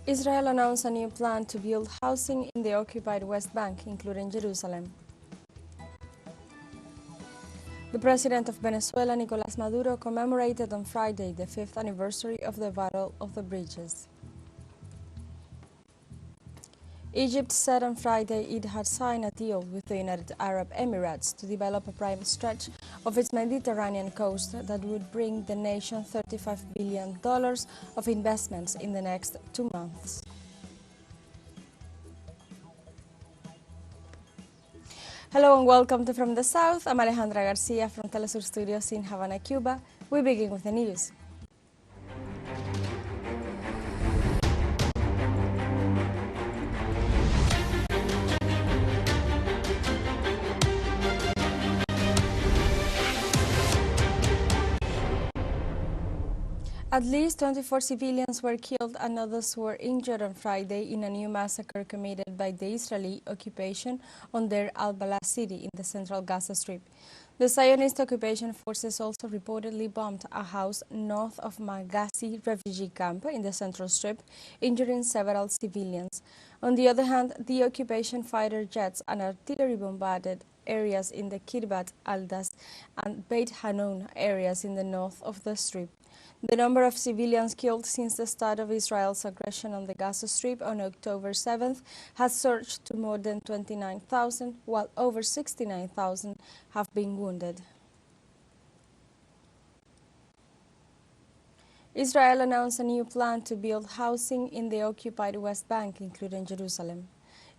Israel announced a new plan to build housing in the occupied West Bank, including Jerusalem. The president of Venezuela, Nicolás Maduro, commemorated on Friday the 5th anniversary of the Battle of the Bridges. Egypt said on Friday it had signed a deal with the United Arab Emirates to develop a prime stretch of its Mediterranean coast that would bring the nation $35 billion of investments in the next 2 months. Hello and welcome to From the South. I'm Alejandra Garcia from teleSUR Studios in Havana, Cuba. We begin with the news. At least 24 civilians were killed and others were injured on Friday in a new massacre committed by the Israeli occupation on Deir al-Balah city in the central Gaza Strip. The Zionist occupation forces also reportedly bombed a house north of Maghazi refugee camp in the central strip, injuring several civilians. On the other hand, the occupation fighter jets and artillery bombarded areas in the Kirbat al-Das and Beit Hanun areas in the north of the strip. The number of civilians killed since the start of Israel's aggression on the Gaza Strip on October 7th has surged to more than 29,000, while over 69,000 have been wounded. Israel announced a new plan to build housing in the occupied West Bank, including Jerusalem.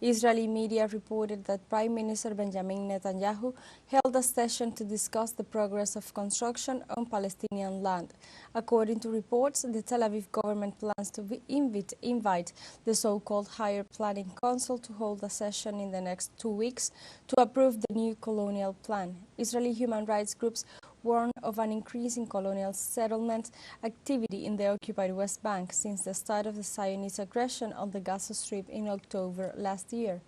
Israeli media reported that Prime Minister Benjamin Netanyahu held a session to discuss the progress of construction on Palestinian land. According to reports, the Tel Aviv government plans to invite the so-called Higher Planning Council to hold a session in the next 2 weeks to approve the new colonial plan. Israeli human rights groups warn of an increase in colonial settlement activity in the occupied West Bank since the start of the Zionist aggression on the Gaza Strip in October last year.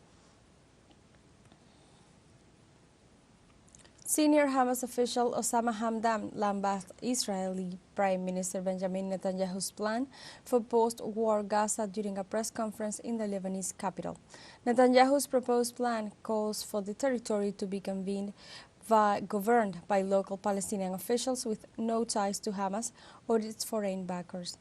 Senior Hamas official Osama Hamdan lambasted Israeli Prime Minister Benjamin Netanyahu's plan for post-war Gaza during a press conference in the Lebanese capital. Netanyahu's proposed plan calls for the territory to be governed by local Palestinian officials with no ties to Hamas or its foreign backers.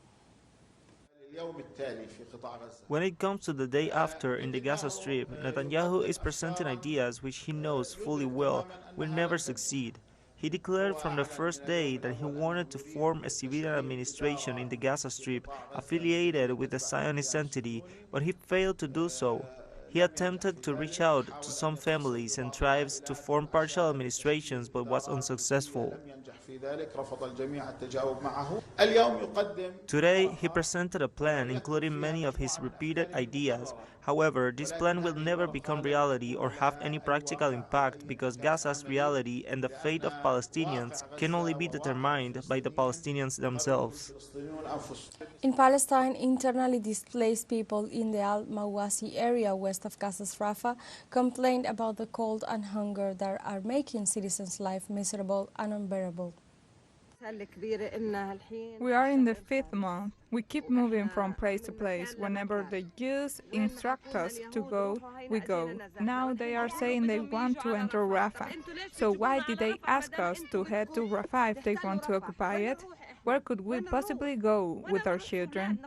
When it comes to the day after in the Gaza Strip, Netanyahu is presenting ideas which he knows fully well will never succeed. He declared from the first day that he wanted to form a civilian administration in the Gaza Strip affiliated with the Zionist entity, but he failed to do so. He attempted to reach out to some families and tribes to form partial administrations but was unsuccessful. Today, he presented a plan including many of his repeated ideas. However, this plan will never become reality or have any practical impact because Gaza's reality and the fate of Palestinians can only be determined by the Palestinians themselves. In Palestine, internally displaced people in the Al-Mawasi area west of Gaza's Rafah complained about the cold and hunger that are making citizens' life miserable and unbearable. We are in the 5th month. We keep moving from place to place. Whenever the Jews instruct us to go, we go. Now they are saying they want to enter Rafah. So why did they ask us to head to Rafah if they want to occupy it? Where could we possibly go with our children?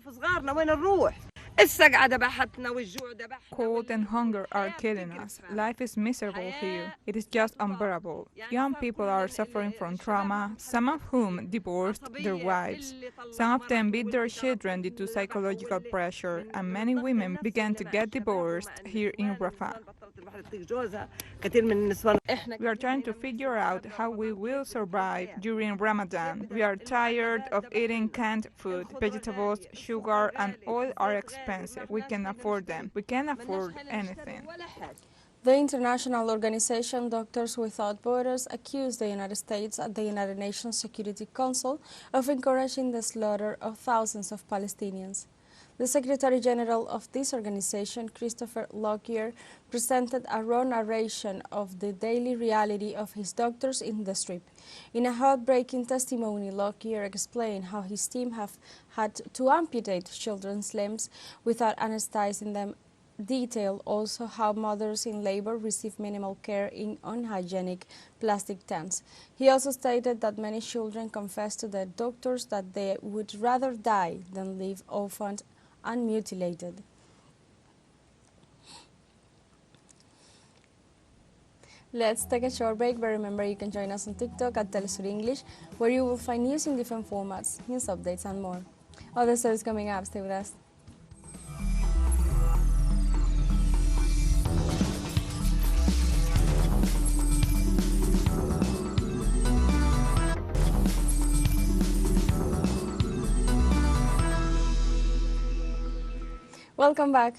Cold and hunger are killing us. Life is miserable here. It is just unbearable. Young people are suffering from trauma, some of whom divorced their wives. Some of them beat their children due to psychological pressure, and many women began to get divorced here in Rafah. We are trying to figure out how we will survive during Ramadan. We are tired of eating canned food. Vegetables, sugar, and oil are expensive. We can afford them. We can't afford anything. The international organization Doctors Without Borders accused the United States at the United Nations Security Council of encouraging the slaughter of thousands of Palestinians. The Secretary General of this organization, Christopher Lockyer, presented a raw narration of the daily reality of his doctors in the strip. In a heartbreaking testimony, Lockyer explained how his team have had to amputate children's limbs without anesthetizing them. Detail also how mothers in labor receive minimal care in unhygienic plastic tents. He also stated that many children confess to their doctors that they would rather die than live orphaned and mutilated. Let's take a short break, but remember you can join us on TikTok at teleSUR English, where you will find news in different formats, news updates and more. Other stories coming up, stay with us. Welcome back.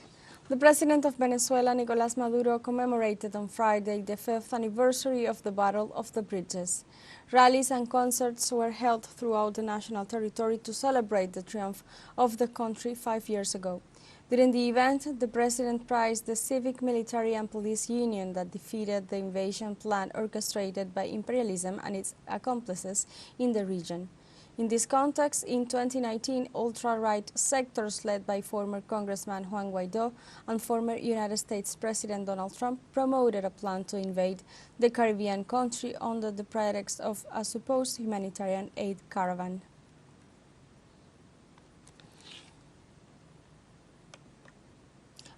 The President of Venezuela, Nicolás Maduro, commemorated on Friday the 5th anniversary of the Battle of the Bridges. Rallies and concerts were held throughout the national territory to celebrate the triumph of the country 5 years ago. During the event, the President praised the civic, military and police union that defeated the invasion plan orchestrated by imperialism and its accomplices in the region. In this context, in 2019, ultra-right sectors led by former Congressman Juan Guaidó and former United States President Donald Trump promoted a plan to invade the Caribbean country under the pretext of a supposed humanitarian aid caravan.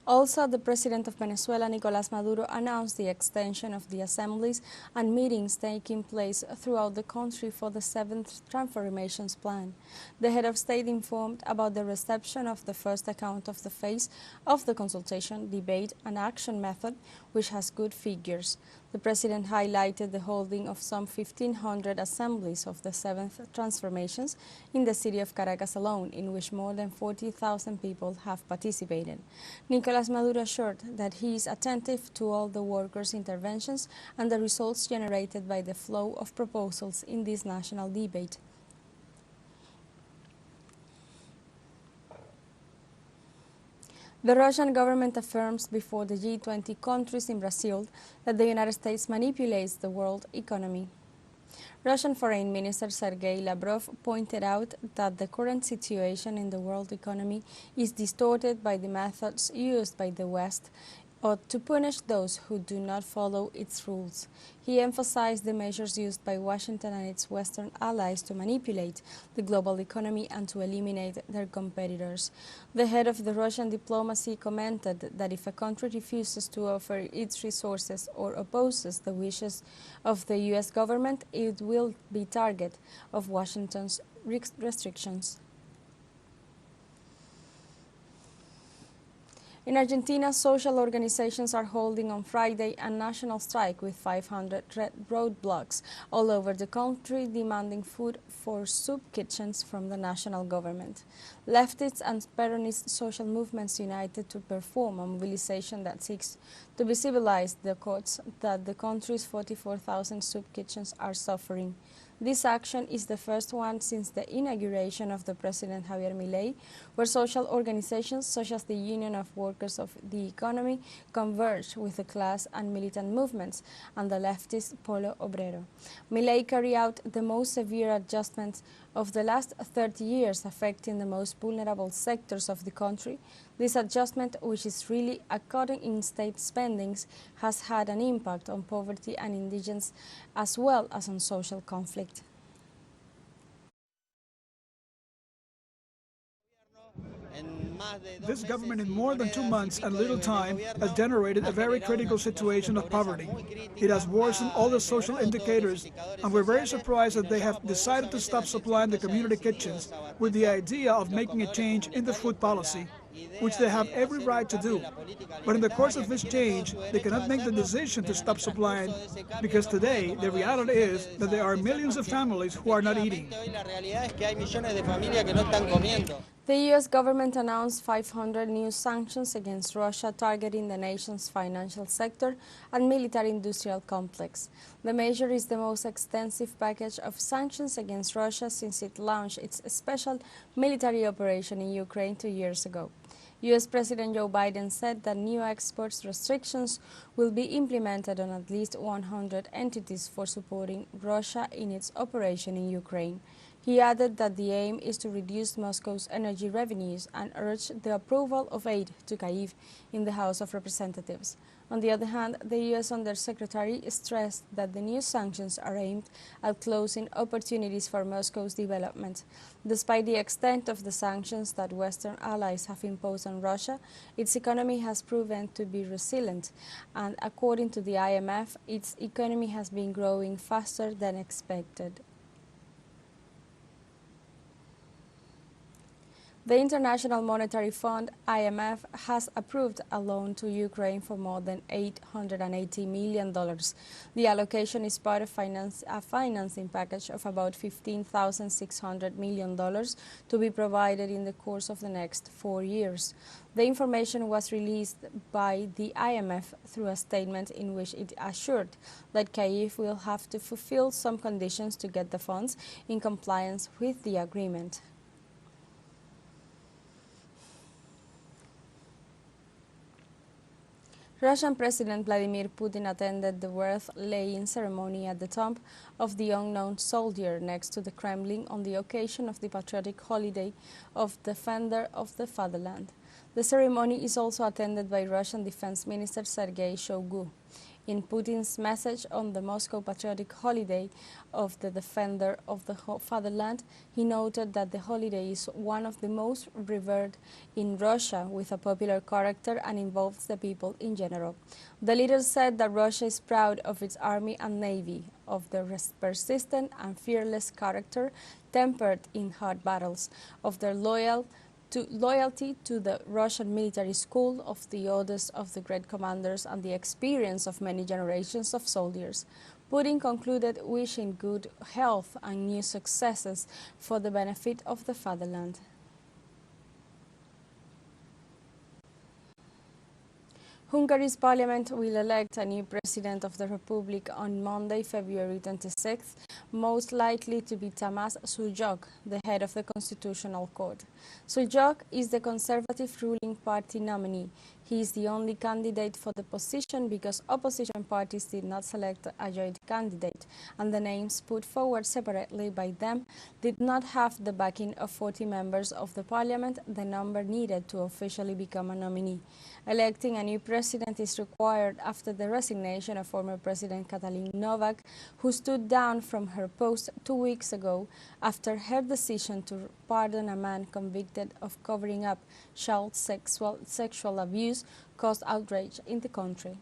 Also, the President of Venezuela, Nicolás Maduro, announced the extension of the assemblies and meetings taking place throughout the country for the 7th Transformations Plan. The head of state informed about the reception of the first account of the phase of the consultation, debate and action method, which has good figures. The President highlighted the holding of some 1,500 assemblies of the 7th Transformations in the city of Caracas alone, in which more than 40,000 people have participated. Nicolás Maduro assured that he is attentive to all the workers' interventions and the results generated by the flow of proposals in this national debate. The Russian government affirms before the G20 countries in Brazil that the United States manipulates the world economy. Russian Foreign Minister Sergei Lavrov pointed out that the current situation in the world economy is distorted by the methods used by the West or to punish those who do not follow its rules. He emphasized the measures used by Washington and its Western allies to manipulate the global economy and to eliminate their competitors. The head of the Russian diplomacy commented that if a country refuses to offer its resources or opposes the wishes of the U.S. government, it will be target of Washington's restrictions. In Argentina, social organizations are holding on Friday a national strike with 500 roadblocks all over the country demanding food for soup kitchens from the national government. Leftists and Peronist social movements united to perform a mobilization that seeks to visibilize the costs that the country's 44,000 soup kitchens are suffering. This action is the first one since the inauguration of the President Javier Milei, where social organizations such as the Union of Workers of the Economy converge with the class and militant movements and the leftist Polo Obrero. Milei carried out the most severe adjustments of the last 30 years, affecting the most vulnerable sectors of the country. This adjustment, which is really a cutting in state spendings, has had an impact on poverty and indigence as well as on social conflict. This government in more than 2 months and little time has generated a very critical situation of poverty. It has worsened all the social indicators, and we're very surprised that they have decided to stop supplying the community kitchens with the idea of making a change in the food policy, which they have every right to do. But in the course of this change, they cannot make the decision to stop supplying, because today the reality is that there are millions of families who are not eating. The U.S. government announced 500 new sanctions against Russia targeting the nation's financial sector and military-industrial complex. The measure is the most extensive package of sanctions against Russia since it launched its special military operation in Ukraine 2 years ago. U.S. President Joe Biden said that new exports restrictions will be implemented on at least 100 entities for supporting Russia in its operation in Ukraine. He added that the aim is to reduce Moscow's energy revenues and urged the approval of aid to Kyiv in the House of Representatives. On the other hand, the U.S. Undersecretary stressed that the new sanctions are aimed at closing opportunities for Moscow's development. Despite the extent of the sanctions that Western allies have imposed on Russia, its economy has proven to be resilient, and according to the IMF, its economy has been growing faster than expected. The International Monetary Fund, IMF, has approved a loan to Ukraine for more than $880 million. The allocation is part of a financing package of about $15,600 million to be provided in the course of the next 4 years. The information was released by the IMF through a statement in which it assured that Kyiv will have to fulfill some conditions to get the funds in compliance with the agreement. Russian President Vladimir Putin attended the wreath-laying ceremony at the tomb of the unknown soldier next to the Kremlin on the occasion of the patriotic holiday of Defender of the Fatherland. The ceremony is also attended by Russian Defense Minister Sergei Shoigu. In Putin's message on the Moscow patriotic holiday of the Defender of the Fatherland, he noted that the holiday is one of the most revered in Russia, with a popular character and involves the people in general. The leader said that Russia is proud of its army and navy, of their persistent and fearless character tempered in hard battles, of their loyalty to the Russian military school, of the oldest of the great commanders, and the experience of many generations of soldiers. Putin concluded wishing good health and new successes for the benefit of the fatherland. Hungary's parliament will elect a new president of the republic on Monday, February 26th, most likely to be Tamás Sulyok, the head of the Constitutional Court. Sulyok is the conservative ruling party nominee. He is the only candidate for the position because opposition parties did not select a joint candidate, and the names put forward separately by them did not have the backing of 40 members of the parliament, the number needed to officially become a nominee. Electing a new president is required after the resignation of former President Katalin Novak, who stood down from her post 2 weeks ago after her decision to pardon a man convicted of covering up child sexual abuse caused outrage in the country.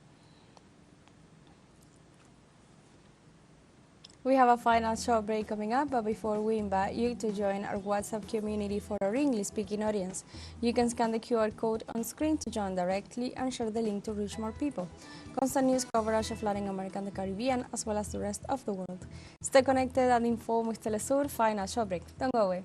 We have a final short break coming up, but before we invite you to join our WhatsApp community for our English-speaking audience, you can scan the QR code on screen to join directly and share the link to reach more people. Constant news coverage of Latin America and the Caribbean, as well as the rest of the world. Stay connected and informed with teleSUR. Final short break. Don't go away.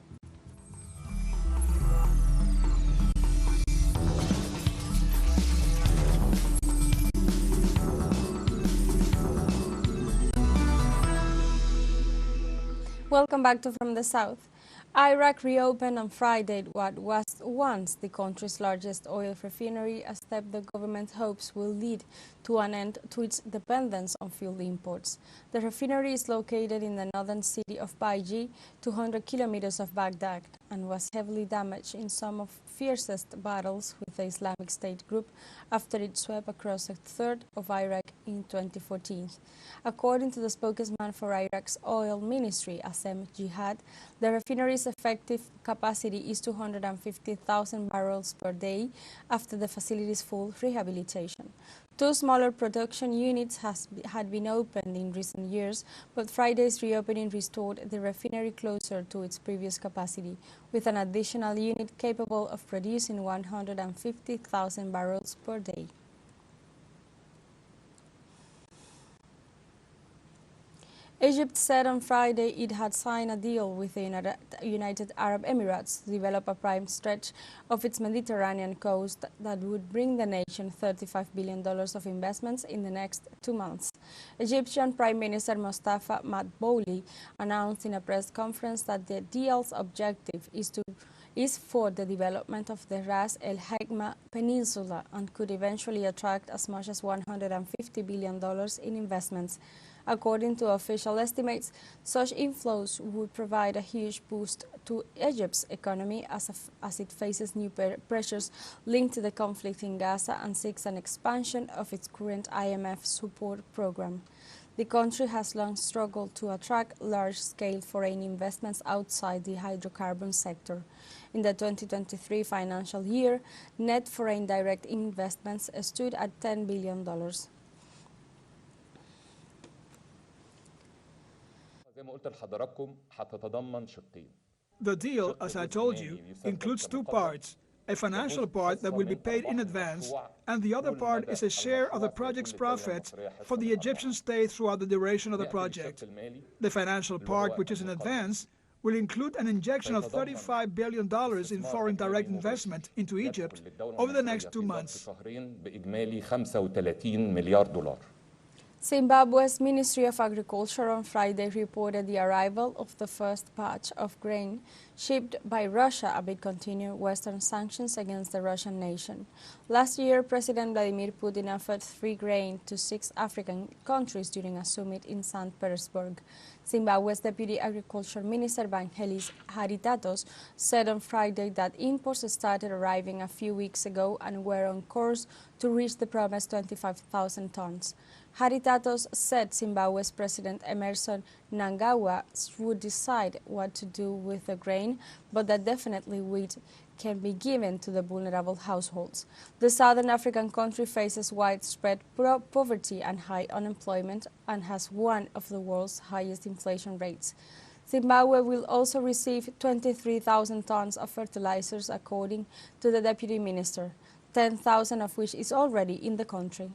Welcome back to From the South. Iraq reopened on Friday what was once the country's largest oil refinery, a step the government hopes will lead to an end to its dependence on fuel imports. The refinery is located in the northern city of Baiji, 200 kilometers of Baghdad, and was heavily damaged in some of fiercest battles with the Islamic State group after it swept across a third of Iraq in 2014. According to the spokesman for Iraq's oil ministry, Assem Jihad, the refinery's effective capacity is 250,000 barrels per day after the facility's full rehabilitation. Two smaller production units had been opened in recent years, but Friday's reopening restored the refinery closer to its previous capacity, with an additional unit capable of producing 150,000 barrels per day. Egypt said on Friday it had signed a deal with the United Arab Emirates to develop a prime stretch of its Mediterranean coast that would bring the nation $35 billion of investments in the next 2 months. Egyptian Prime Minister Mustafa Madbouli announced in a press conference that the deal's objective is to is for the development of the Ras El Hikma Peninsula and could eventually attract as much as $150 billion in investments. According to official estimates, such inflows would provide a huge boost to Egypt's economy as it faces new pressures linked to the conflict in Gaza and seeks an expansion of its current IMF support program. The country has long struggled to attract large-scale foreign investments outside the hydrocarbon sector. In the 2023 financial year, net foreign direct investments stood at $10 billion. The deal, as I told you, includes two parts. A financial part that will be paid in advance, and the other part is a share of the project's profits for the Egyptian state throughout the duration of the project. The financial part, which is in advance, will include an injection of $35 billion in foreign direct investment into Egypt over the next 2 months. Zimbabwe's Ministry of Agriculture on Friday reported the arrival of the first batch of grain shipped by Russia amid continued Western sanctions against the Russian nation. Last year, President Vladimir Putin offered free grain to 6 African countries during a summit in St. Petersburg. Zimbabwe's Deputy Agriculture Minister Vangelis Haritatos said on Friday that imports started arriving a few weeks ago and were on course to reach the promised 25,000 tons. Haritatos said Zimbabwe's President Emerson Mnangagwa would decide what to do with the grain, but that definitely wheat can be given to the vulnerable households. The Southern African country faces widespread poverty and high unemployment and has one of the world's highest inflation rates. Zimbabwe will also receive 23,000 tons of fertilizers, according to the Deputy Minister, 10,000 of which is already in the country.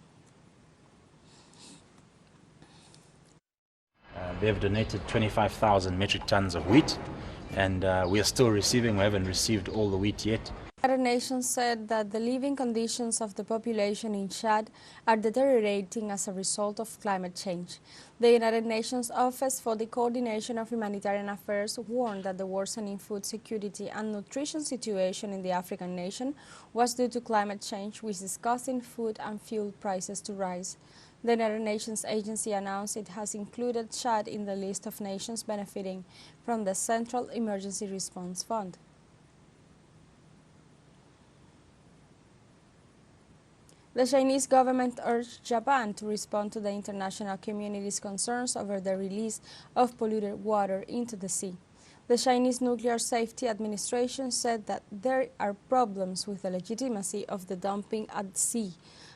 They have donated 25,000 metric tons of wheat, and we are still receiving. We haven't received all the wheat yet. The United Nations said that the living conditions of the population in Chad are deteriorating as a result of climate change. The United Nations Office for the Coordination of Humanitarian Affairs warned that the worsening food security and nutrition situation in the African nation was due to climate change, which is causing food and fuel prices to rise. The United Nations agency announced it has included Chad in the list of nations benefiting from the Central Emergency Response Fund. The Chinese government urged Japan to respond to the international community's concerns over the release of polluted water into the sea. The Chinese Nuclear Safety Administration said that there are problems with the legitimacy of the dumping at sea,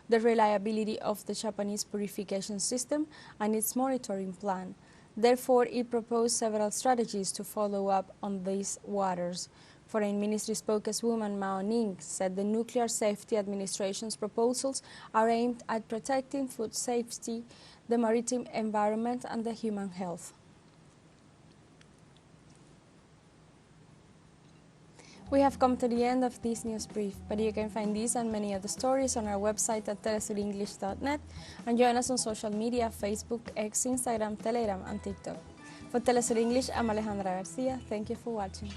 the reliability of the Japanese purification system, and its monitoring plan. Therefore, it proposed several strategies to follow up on these waters. Foreign Ministry spokeswoman Mao Ning said the Nuclear Safety Administration's proposals are aimed at protecting food safety, the maritime environment, and the human health. We have come to the end of this news brief, but you can find these and many other stories on our website at telesurenglish.net and join us on social media, Facebook, X, Instagram, Telegram, and TikTok. For TeleSUR English, I'm Alejandra Garcia. Thank you for watching.